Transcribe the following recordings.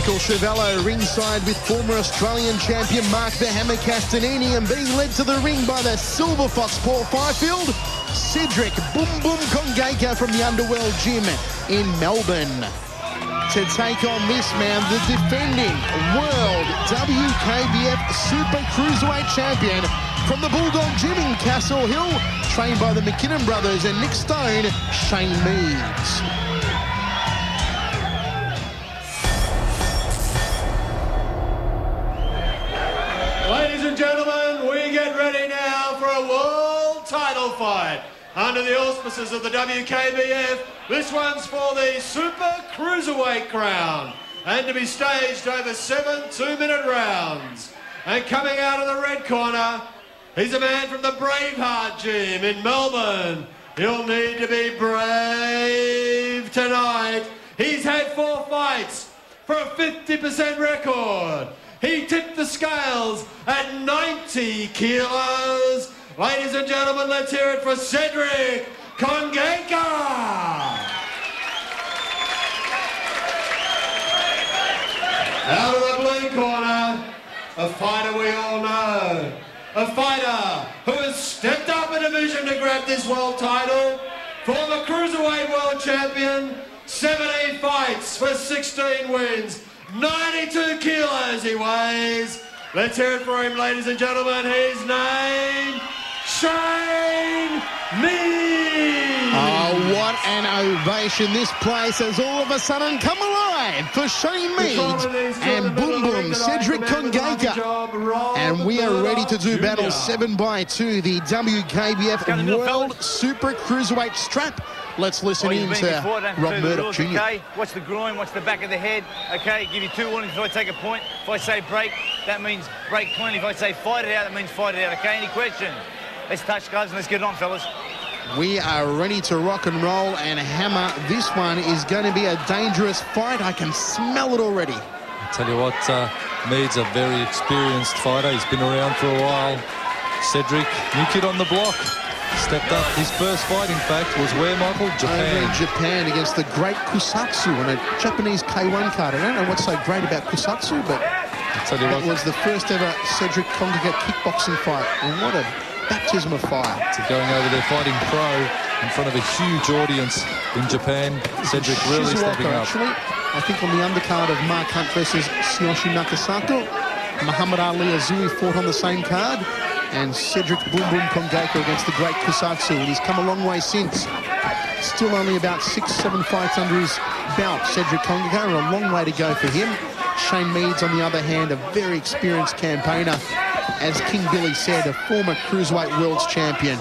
Michael Chiavello ringside with former Australian champion Mark the Hammer Castanini, and being led to the ring by the Silver Fox Paul Fifield, Cedric Boom Boom Kongaika from the Underworld Gym in Melbourne. To take on this man, the defending World WKBF Super Cruiserweight Champion from the Bulldog Gym in Castle Hill, trained by the McKinnon brothers and Nick Stone, Shane Meads. Ladies and gentlemen, we get ready now for a world title fight under the auspices of the WKBF. This one's for the Super Cruiserweight crown and to be staged over 7 two-minute rounds. And coming out of the red corner, he's a man from the Braveheart Gym in Melbourne. He'll need to be brave tonight. He's had 4 fights for a 50% record. He tipped the scales at 90 kilos. Ladies and gentlemen, let's hear it for Cedric Kongaika. Out of the blue corner, a fighter we all know. A fighter who has stepped up a division to grab this world title. Former Cruiserweight World Champion, 17 fights for 16 wins. 92 kilos he weighs. Let's hear it for him, ladies and gentlemen. His name, Shane Meads. Oh, what an ovation this place has all of a sudden come alive for Shane Meads and Boom Boom Cedric Kongaika. And we are ready to do battle 7x2, the WKBF World Super Cruiserweight strap. Let's listen in to Rob Murdoch Jr. Okay, watch the groin, watch the back of the head. Okay, give you 2 warnings if I take a point. If I say break, that means break clean. If I say fight it out, that means fight it out. Okay, any questions? Let's touch gloves and let's get it on, fellas. We are ready to rock and roll and hammer. This one is going to be a dangerous fight. I can smell it already. I tell you what, Meads a very experienced fighter. He's been around for a while. Cedric, new kid on the block. Stepped up. His first fight, in fact, was where, Michael? Japan. Over in Japan against the great Kusatsu on a Japanese K1 card. I don't know what's so great about Kusatsu, but it was the first ever Cedric Kongaika kickboxing fight. And what a baptism of fire. So going over there fighting pro in front of a huge audience in Japan. Cedric really stepping up. Actually, I think on the undercard of Mark Hunt versus Tsuyoshi Nakasato, Muhammad Ali Azui fought on the same card. And Cedric Boom Boom Kongaika against the great Kusatsu, and he's come a long way since. Still only about 6-7 fights under his belt, Cedric Kongaika, and a long way to go for him. Shane Meads, on the other hand, a very experienced campaigner. As King Billy said, a former Cruiserweight World's Champion.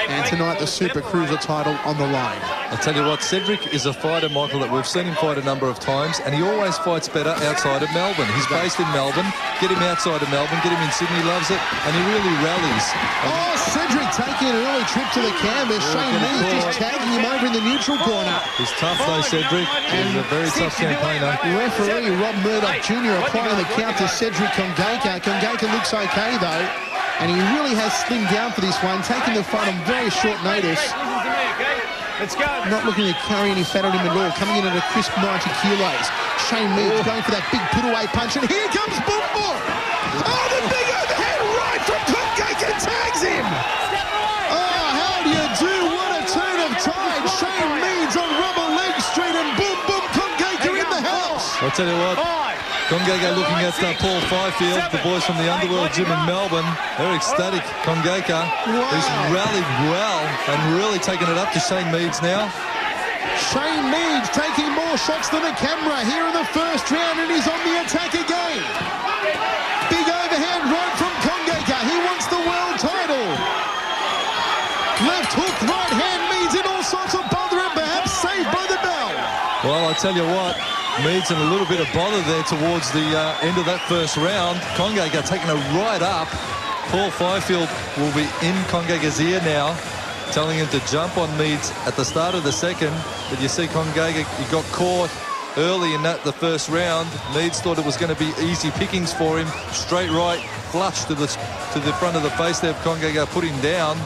And tonight the Super Cruiser title on the line. I tell you what, Cedric is a fighter, Michael, that we've seen him fight a number of times, and he always fights better outside of Melbourne. He's based in Melbourne. Get him outside of Melbourne, get him in Sydney, loves it, and he really rallies. Oh, Cedric taking an early trip to the canvas. Shane Meads just tagging him over in the neutral corner. He's tough though, Cedric. He's a very tough campaigner. Referee Rob Murdoch Jr. applying the count to Cedric Kongaika. Kongaika looks okay though, and he really has slimmed down for this one, taking the fight on very short notice. Let's go. Not looking to carry any fat on him at all. Coming in at a crisp 90 kilos. Shane Meads going for that big put-away punch, and here comes Boom Boom. Oh, the big overhead right from Kongaika tags him. Oh, how do you do? What a turn of tide. Shane Meads on rubber leg street, and Boom Boom Kongaika in the house. I'll tell you what. Kongaika looking at Paul Fifield, the boys from the Underworld Gym in Melbourne. They're ecstatic. Kongaika, he's rallied well and really taking it up to Shane Meads now. Shane Meads taking more shots than the camera here in the first round, and he's on the attack again. Big overhand right from Kongaika. He wants the world title. Left hook, right hand, Meads in all sorts of bother and perhaps saved by the bell. Well, I tell you what, Meads in a little bit of bother there towards the end of that first round. Kongaika taking it right up. Paul Fifield will be in Kongaika's ear now, telling him to jump on Meads at the start of the second. But you see Kongaika, he got caught early in the first round. Meads thought it was going to be easy pickings for him. Straight right, flush to the front of the face there. Kongaika put him down.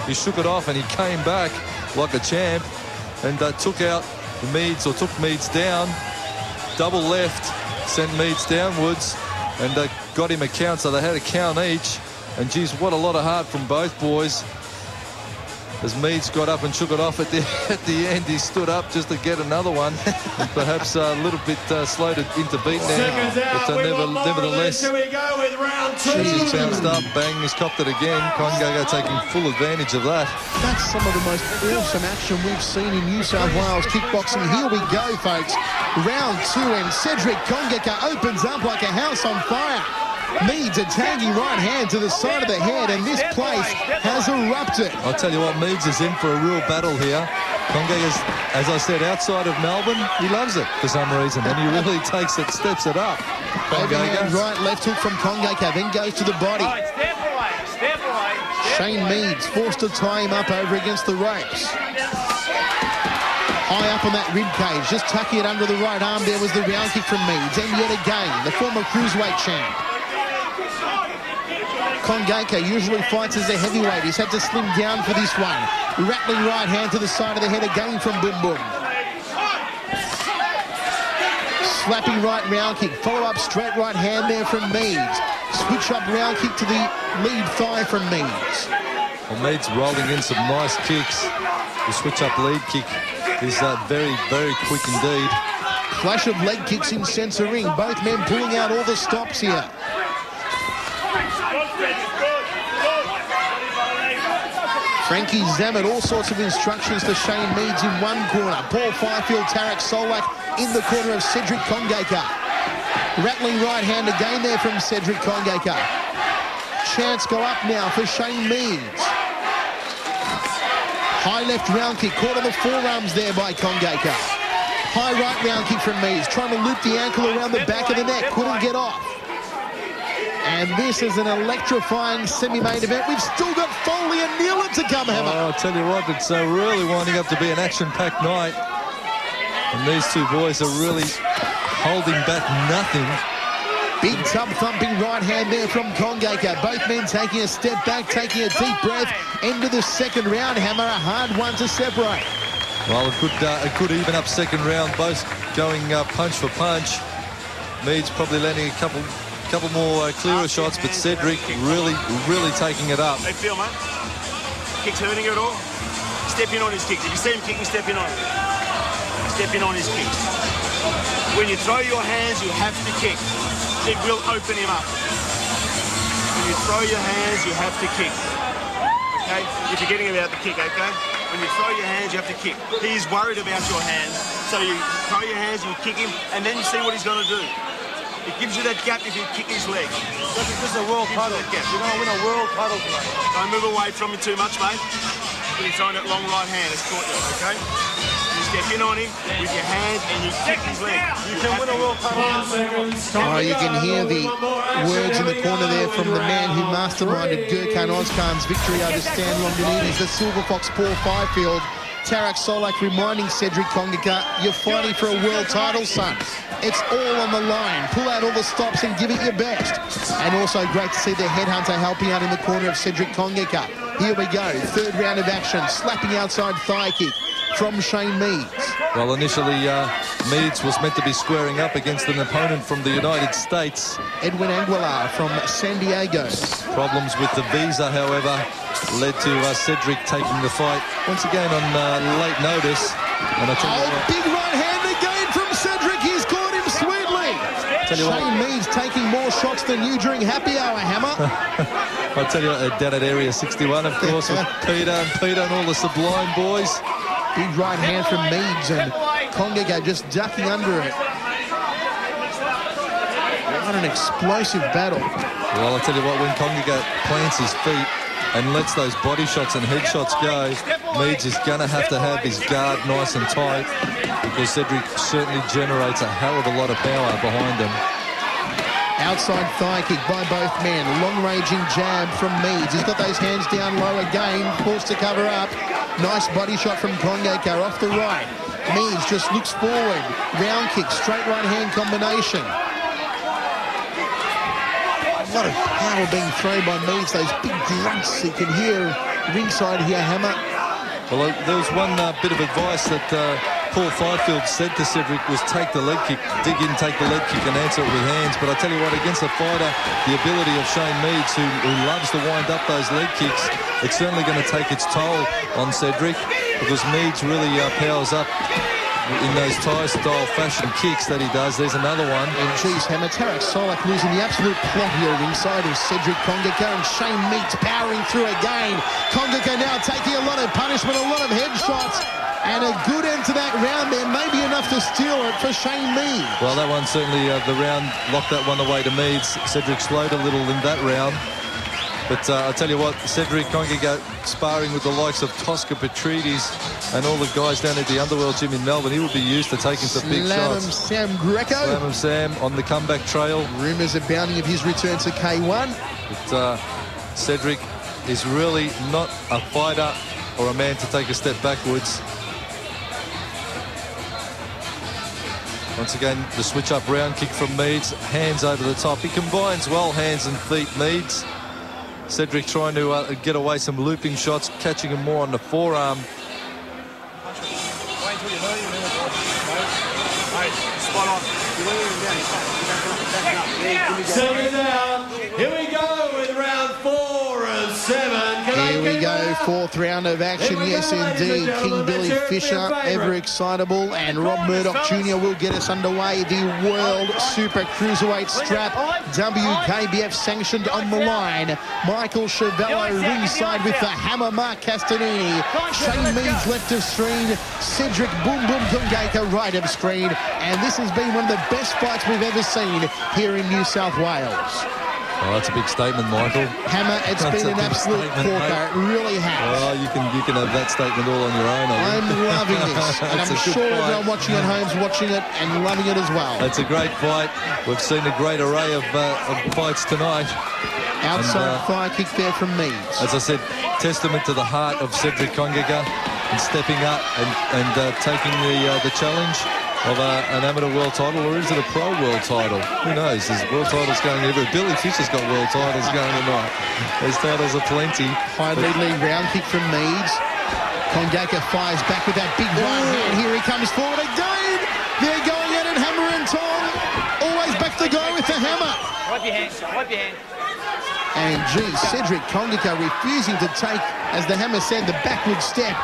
He shook it off and he came back like a champ and took out Meads, or took Meads down. Double left, sent Meads downwards and got him a count, so they had a count each. And geez, what a lot of heart from both boys. As Meads got up and shook it off at the end, he stood up just to get another one. Perhaps a little bit slow to intervene there, but nevertheless, Here we go with round 2. he's bounced up, bang, he's copped it again. Kongaika taking full advantage of that. That's some of the most awesome action we've seen in New South Wales kickboxing. Here we go, folks. Round 2, and Cedric Kongaika opens up like a house on fire. Meads a tangy right hand to the side of the head, and this place has erupted. I'll tell you what, Meads is in for a real battle here. Kongaika's, as I said, outside of Melbourne, he loves it for some reason, and he really takes it, steps it up. Overhand right, left hook from Kongaika, then goes to the body. Step away, step away. Shane Meads forced to tie him up over against the ropes. High up on that rib cage, just tucking it under the right arm. There was the round kick from Meads, and yet again, the former cruiserweight champ. Kongaika usually fights as a heavyweight. He's had to slim down for this one. Rattling right hand to the side of the head again from Boom Boom. Slapping right round kick. Follow up straight right hand there from Meads. Switch up round kick to the lead thigh from Meads. Well, Meads rolling in some nice kicks. The switch up lead kick is very, very quick indeed. Clash of leg kicks in centre ring. Both men pulling out all the stops here. Frankie Zammit, all sorts of instructions to Shane Meads in one corner. Paul Fifield, Tarek Solak in the corner of Cedric Kongaika. Rattling right hand again there from Cedric Kongaika. Chance go up now for Shane Meads. High left round kick, caught on the forearms there by Kongaika. High right round kick from Meads, trying to loop the ankle around the back of the neck, couldn't get off. And this is an electrifying semi-main event. We've still got Foley and Nealon to come, Hammer. Oh, I'll tell you what, it's really winding up to be an action-packed night. And these two boys are really holding back nothing. Big tub-thumping right hand there from Kongaika. Both men taking a step back, taking a deep breath. End of the second round, Hammer, a hard one to separate. Well, it could even up second round, both going punch for punch. Meads probably landing a couple more clearer shots, but Cedric really taking it up. How you feel, mate? Kicks hurting at all? Step in on his kicks. If you see him kicking, step in on him. Step in on his kicks. When you throw your hands, you have to kick. It will open him up. When you throw your hands, you have to kick. Okay? You're forgetting about the kick, okay? When you throw your hands, you have to kick. He's worried about your hands, so you throw your hands, you kick him, and then you see what he's going to do. It gives you that gap if you kick his leg. This is a world title. You're going to win a world title tonight. Don't move away from him too much, mate. When you're throwing that long right hand, it's caught you, okay? You step in on him with your hand and you kick his leg. You can win a world title. Oh, you can hear the words in the corner there from the man who masterminded Gurkhan Ozkan's victory over Stan Longinides, the Silver Fox Paul Fifield. Tarek Solak reminding Cedric Kongaika, you're fighting for a world title, son. It's all on the line. Pull out all the stops and give it your best. And also great to see the headhunter helping out in the corner of Cedric Kongaika. Here we go, third round of action, slapping outside thigh kick from Shane Meads. Well, initially, Meads was meant to be squaring up against an opponent from the United States. Edwin Aguilar from San Diego. Problems with the visa, however, led to Cedric taking the fight once again on late notice. And I tell you what, big right hand again from Cedric. He's caught him sweetly. Shane Meads taking more shots than you during happy hour, Hammer. I'll tell you what, down at Area 61, of course, with Peter and all the Sublime boys. Big right hand from Meads, and Kongaika just ducking under it. What an explosive battle. Well, I'll tell you what, when Kongaika plants his feet and lets those body shots and head shots go, Meads is going to have his guard nice and tight, because Cedric certainly generates a hell of a lot of power behind him. Outside thigh kick by both men. Long-ranging jab from Meads. He's got those hands down low again. Forced to cover up. Nice body shot from Kongaika off the right. Meads just looks forward. Round kick, straight right hand combination. A lot of power being thrown by Meads. Those big grunts you can hear ringside here, Hammer. Well, there was one bit of advice that Paul Fifield said to Cedric was take the leg kick, dig in, take the leg kick and answer it with hands. But I tell you what, against a fighter, the ability of Shane Meads, who loves to wind up those leg kicks, it's certainly going to take its toll on Cedric, because Meads really powers up in those Thai-style fashion kicks that he does. There's another one. And geez, Hammer, Tarek Solak losing the absolute plot here ringside of Cedric Kongaika, and Shane Meads powering through again. Kongaika now taking a lot of punishment, a lot of headshots, and a good end to that round there. Maybe enough to steal it for Shane Meads. Well, that one certainly, the round locked that one away to Meads. Cedric slowed a little in that round. But I tell you what, Cedric Kongaika sparring with the likes of Tosca Petridis and all the guys down at the Underworld gym in Melbourne, he would be used to taking some big shots. Sam Greco. Slam Sam on the comeback trail. Rumours abounding of his return to K1. But Cedric is really not a fighter or a man to take a step backwards. Once again, the switch-up round kick from Meads. Hands over the top. He combines well, hands and feet, Meads. Cedric trying to get away some looping shots, catching him more on the forearm. Second down. Here we go with round 4 of 7. Here we go, fourth round of action. Yes, indeed. King Billy Fisher, ever excitable, and Rob Murdoch Jr. will get us underway. The World Super Cruiserweight strap, WKBF sanctioned on the line. Michael Chevello ringside with the hammer, Mark Castanini. Shane Meads left of screen. Cedric Boom Boom Kongaika right of screen. And this has been one of the best fights we've ever seen here in New South Wales. Oh, that's a big statement, Michael. Hammer, it's been an absolute corker. It really has. Oh, you can have that statement all on your own. I'm loving this, and I'm sure everyone watching at home's watching it and loving it as well. It's a great fight. We've seen a great array of fights tonight. Outside thigh kick there from Meads. As I said, testament to the heart of Cedric Kongaika and stepping up and taking the challenge of an amateur world title, or is it a pro world title? Who knows? There's world titles going everywhere. Billy Fisher's got world titles going tonight. Those titles are plenty. High lead round kick from Meads. Kongaika fires back with that big right hand. Here he comes forward again. They're going at it, hammer and tong. Always back to go with the hammer. Wipe your hand, wipe your hand. And geez, Cedric Kongaika refusing to take, as the hammer said, the backward step.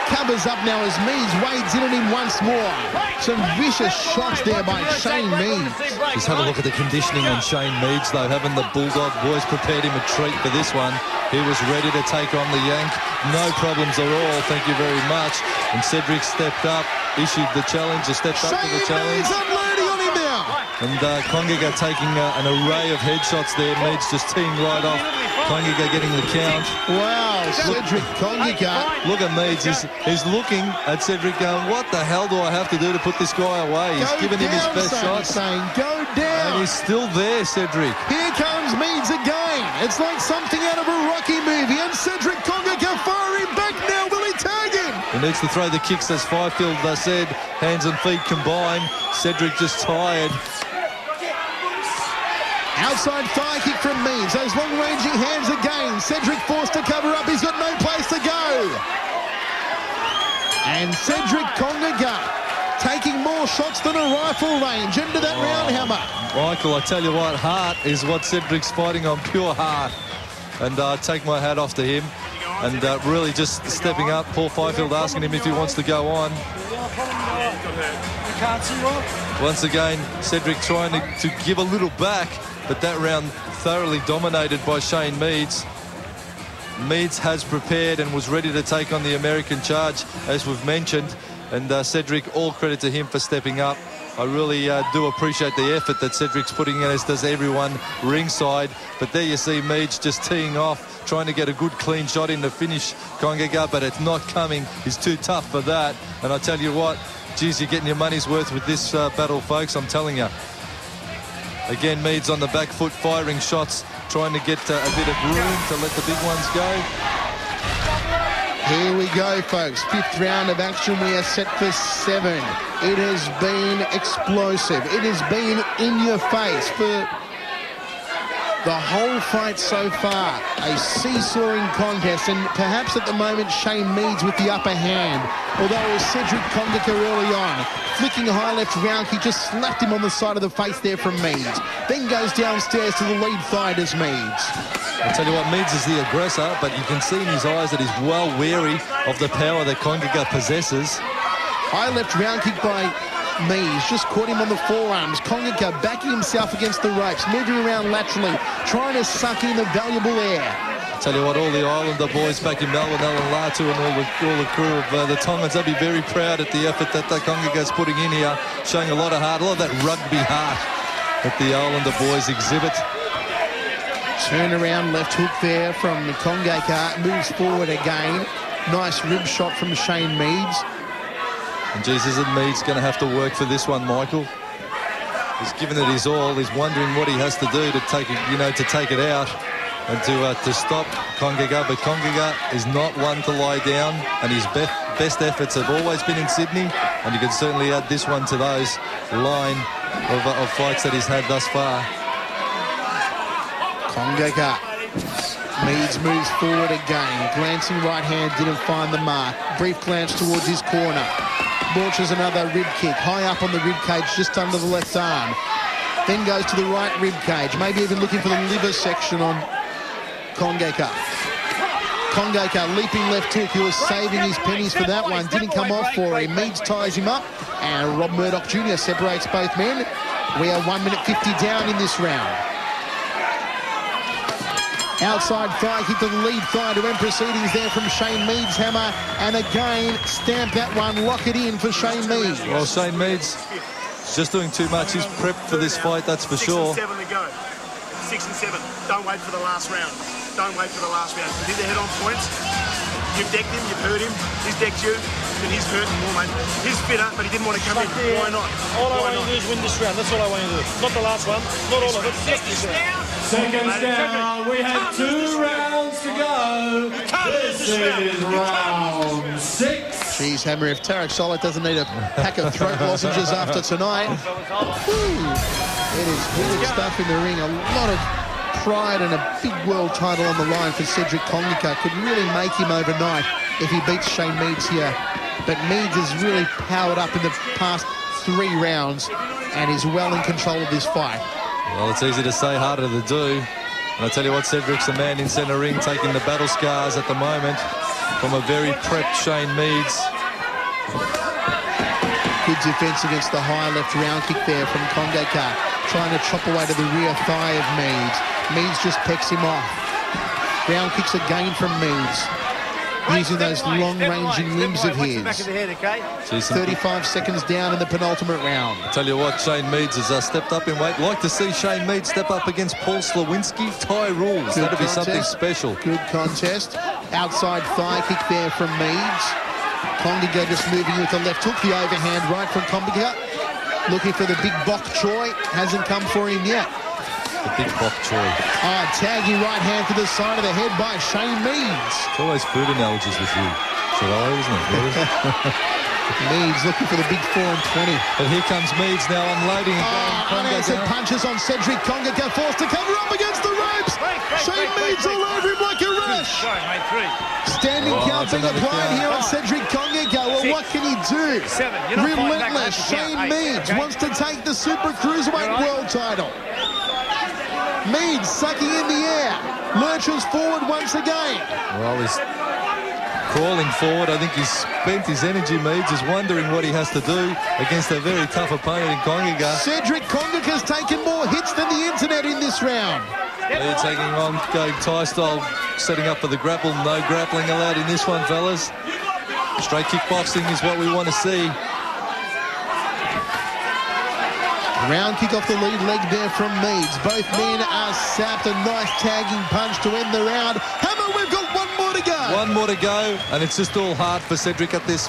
Covers up now as Meads wades in on him once more. Some vicious shots there by Shane Meads. Just have a look at the conditioning on Shane Meads, though. Having the Bulldog boys prepared him a treat for this one. He was ready to take on the yank. No problems at all, thank you very much. And Cedric stepped up, issued the challenge, stepped up to the challenge. Shane Meads unloading on him now. And Kongaika taking an array of headshots there. Meads just teeing right off. Kongaika getting the count. Wow, Cedric Kongaika. Look at Meads. He's looking at Cedric going, what the hell do I have to do to put this guy away? He's giving him his best shots. Saying, go down. And he's still there, Cedric. Here comes Meads again. It's like something out of a Rocky movie. And Cedric Kongaika firing back now. Will he tag him? He needs to throw the kicks, as Fifield said. Hands and feet combined. Cedric just tired. Outside thigh kick from Meads. Those long-ranging hands again. Cedric forced to cover up. He's got no place to go. And Cedric Kongaika taking more shots than a rifle range into that round hammer. Michael, I tell you what, heart is what Cedric's fighting on, pure heart. And I take my hat off to him. And really just stepping up. Paul Fifield asking him if he wants to go on. Once again, Cedric trying to give a little back. But that round thoroughly dominated by Shane Meads. Meads has prepared and was ready to take on the American charge, as we've mentioned. And Cedric, all credit to him for stepping up. I really do appreciate the effort that Cedric's putting in, as does everyone ringside. But there you see Meads just teeing off, trying to get a good clean shot in to finish Kongaika, but it's not coming. He's too tough for that. And I tell you what, geez, you're getting your money's worth with this battle, folks, I'm telling you. Again, Meads on the back foot, firing shots, trying to get a bit of room to let the big ones go. Here we go, folks. Fifth round of action. We are set for 7. It has been explosive. It has been in your face for The whole fight so far, a seesawing contest, and perhaps at the moment Shane Meads with the upper hand. Although it was Cedric Kongaika early on, flicking a high left round kick, just slapped him on the side of the face there from Meads. Then goes downstairs to the lead thigh as Meads. I'll tell you what, Meads is the aggressor, but you can see in his eyes that he's well wary of the power that Kongaika possesses. High left round kick by Meads, just caught him on the forearms. Kongaika backing himself against the ropes, moving around laterally, trying to suck in the valuable air. I'll tell you what, all the Islander boys back in Melbourne, Alan Latu and all the crew of the Tongans, they'll be very proud at the effort that Kongaika's putting in here, showing a lot of heart, a lot of that rugby heart that the Islander boys exhibit. Turn around left hook there from Kongaika, moves forward again. Nice rib shot from Shane Meads. And geez, isn't Meads going to have to work for this one, Michael? He's given it his all. He's wondering what he has to do to take it, to take it out and to stop Kongaika. But Kongaika is not one to lie down, and his best efforts have always been in Sydney. And you can certainly add this one to those line of fights that he's had thus far. Kongaika. Meads moves forward again. Glancing right hand, didn't find the mark. Brief glance towards his corner. Launches another rib kick, high up on the rib cage, just under the left arm. Then goes to the right rib cage, maybe even looking for the liver section on Kongaika. Kongaika leaping left hook. He was saving his pennies for that one. Didn't come off for him. Meads ties him up, and Rob Murdoch Jr. separates both men. We are 1 minute 50 down in this round. Outside thigh kick to the lead thigh to end proceedings there from Shane Meads' hammer. And again, stamp that one, lock it in for Shane Meads. Well, Shane Meads is just doing too much. He's prepped for this fight, that's for sure. 6 and 7 to go. 6 and 7. Don't wait for the last round. Don't wait for the last round. You did the head-on points. You've decked him, you've hurt him. He's decked you, but he's hurt more, mate. He's fitter, but he didn't want to come in. Why not? All I want to do is win this round. That's all I want to do. Not the last one. Not all of it. Just this round. Seconds down. We have 2 rounds to go. This is round 6. Geez, Hammer, if Tarek Solid doesn't need a pack of throat lozenges after tonight. It is heated stuff in the ring. A lot of pride and a big world title on the line for Cedric Kongaika. Could really make him overnight if he beats Shane Meads here. But Meads has really powered up in the past 3 rounds and is well in control of this fight. Well, it's easy to say, harder to do. And I tell you what, Cedric's the man in centre ring, taking the battle scars at the moment from a very prepped Shane Meads. Good defence against the high left round kick there from Kongaika, trying to chop away to the rear thigh of Meads. Meads just pecks him off. Round kicks again from Meads, using those long-ranging limbs of his. 35 seconds down in the penultimate round. I tell you what, Shane Meads has stepped up in weight. Like to see Shane Meads step up against Paul Slawinski. Tie rules. That'd be something special. Good contest. Outside thigh kick there from Meads. Kongaika just moving with the left hook. The overhand right from Kongaika. Looking for the big bok choy. Hasn't come for him yet. The big bok choy. Tagging right hand to the side of the head by Shane Meads. It's always food analogies with you. Today, isn't it? Meads looking for the big 4 and 20. But here comes Meads now unloading again. Unanswered punches on Cedric Kongaika, forced to cover up against the ropes. Shane Meads all over him like a rush. Standing count being applied here on Cedric Kongaika. Well, what can he do? Relentless. Shane Meads wants to take the Super Cruiserweight World title. Meads sucking in the air. Lurches forward once again. Well, he's crawling forward. I think he's spent his energy. Meads is wondering what he has to do against a very tough opponent in Kongaika. Cedric Kongaika's taken more hits than the internet in this round. They're taking on, going Thai style, setting up for the grapple. No grappling allowed in this one, fellas. Straight kickboxing is what we want to see. Round kick off the lead leg there from Meads. Both men are sapped. A nice tagging punch to end the round. Hammer, we've got 1 more to go. 1 more to go, and it's just all hard for Cedric at this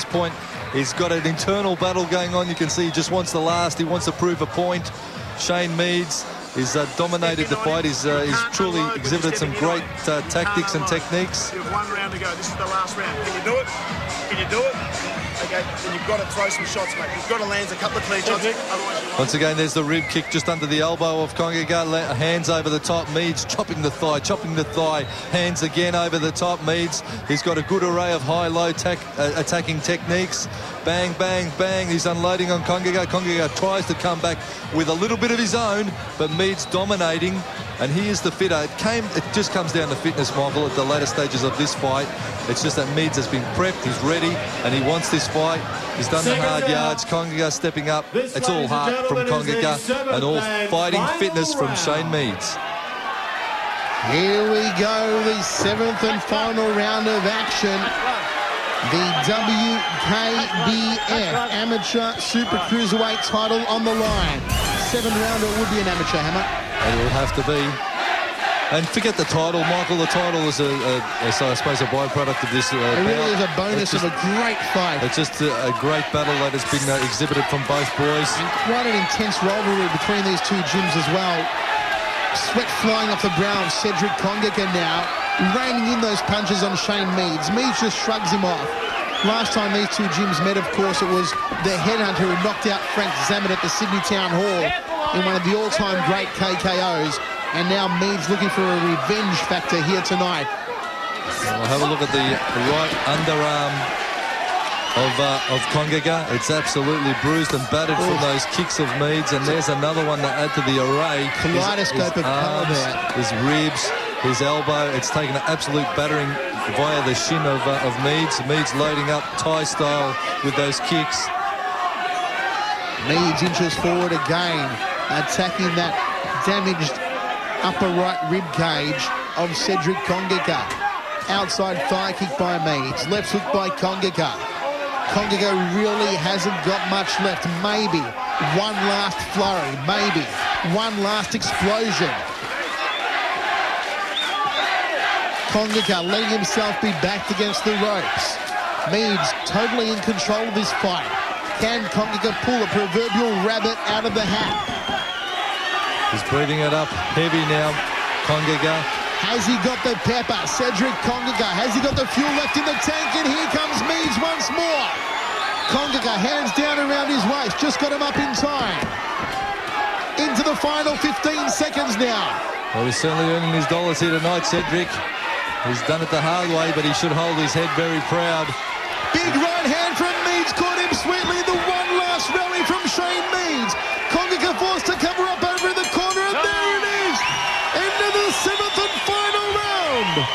point. He's got an internal battle going on. You can see he just wants the last. He wants to prove a point. Shane Meads has dominated the fight. He's truly exhibited some great tactics and techniques. You have 1 round to go. This is the last round. Can you do it? Can you do it? Okay, then you've got to throw some shots, mate. You've got to land a couple of clean shots. Otherwise, you Once again, there's the rib kick just under the elbow of Kongaika. Hands over the top. Meads chopping the thigh. Hands again over the top. Meads, he's got a good array of high-low attacking techniques. Bang, bang, bang. He's unloading on Kongaika. Kongaika tries to come back with a little bit of his own, but Meads dominating, and he is the fitter. It just comes down to fitness, Michael, at the later stages of this fight. It's just that Meads has been prepped, he's ready, and he wants this fight. He's done the hard yards. Kongaika stepping up. It's all heart from Kongaika and all fighting fitness from Shane Meads. Here we go, the 7th and final round of action. The WKBF Amateur Super Cruiserweight title on the line. 7th-rounder would be an amateur, Hammer. It will have to be. And forget the title, Michael. The title is, I suppose, a byproduct of this. It really is a bonus of a great fight. It's just a great battle that has been exhibited from both boys. And quite an intense rivalry between these two gyms as well. Sweat flying off the brow of Cedric Kongaika now, raining in those punches on Shane Meads. Meads just shrugs him off. Last time these two gyms met, of course, it was the headhunter who knocked out Frank Zammit at the Sydney Town Hall in one of the all-time great KKOs. And now Meads looking for a revenge factor here tonight. Well, have a look at the right underarm of Kongaika. It's absolutely bruised and battered from those kicks of Meads. And there's another one to add to the array. Kaleidoscope of colour there. His ribs, his elbow. It's taken an absolute battering via the shin of Meads. Meads loading up Thai style with those kicks. Meads inches forward again, attacking that damaged upper right rib cage of Cedric Kongaika. Outside thigh kick by Meads. Left hook by Kongaika. Kongaika really hasn't got much left. Maybe one last flurry. Maybe one last explosion. Kongaika letting himself be backed against the ropes. Meads totally in control of this fight. Can Kongaika pull a proverbial rabbit out of the hat? He's breathing it up heavy now, Kongaika. Has he got the pepper? Cedric Kongaika. Has he got the fuel left in the tank? And here comes Meads once more. Kongaika, hands down around his waist. Just got him up in time. Into the final 15 seconds now. Well, he's certainly earning his dollars here tonight, Cedric. He's done it the hard way, but he should hold his head very proud. Big right hand from Meads. Caught him sweetly. The one last rally from Shane Meads. Kongaika forced to cover up over in the corner, and there it is! End of the 7th and final round!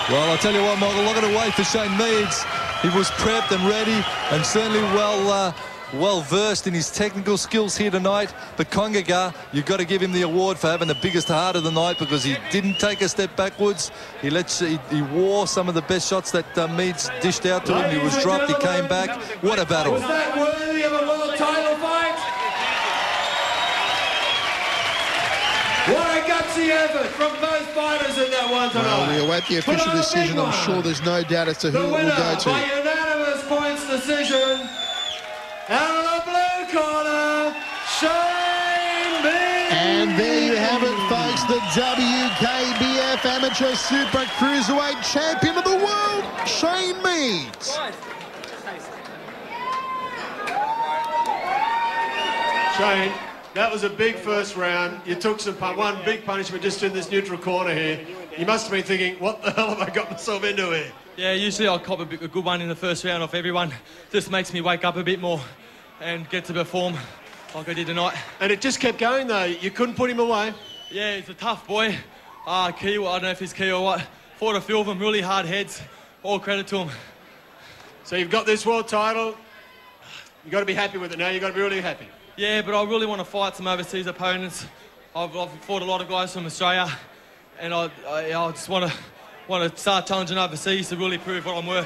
Well, I'll tell you what, Michael, look at it away for Shane Meads. He was prepped and ready and certainly well versed in his technical skills here tonight. But Kongaika, you've got to give him the award for having the biggest heart of the night, because he didn't take a step backwards. He wore some of the best shots that Meads dished out to him. He was dropped, he came back. What a battle. Was that worthy of a world title fight? What a gutsy effort from both fighters in that one tonight. Well, we await the official decision. I'm sure there's no doubt as to who it will go to. By unanimous points decision, out of the blue corner, Shane Meads. And there you have it, folks. The WKBF Amateur Super Cruiserweight Champion of the World, Shane Meads. Shane, that was a big first round. You took one big punishment just in this neutral corner here. You must have been thinking, what the hell have I got myself into here? Yeah, usually I'll cop a good one in the first round off everyone. Just makes me wake up a bit more and get to perform like I did tonight. And it just kept going, though. You couldn't put him away. Yeah, he's a tough boy. Key, I don't know if he's key or what. Fought a few of them, really hard heads. All credit to him. So you've got this world title. You've got to be happy with it now. You've got to be really happy. Yeah, but I really want to fight some overseas opponents. I've fought a lot of guys from Australia, and I just want to start challenging overseas to really prove what I'm worth.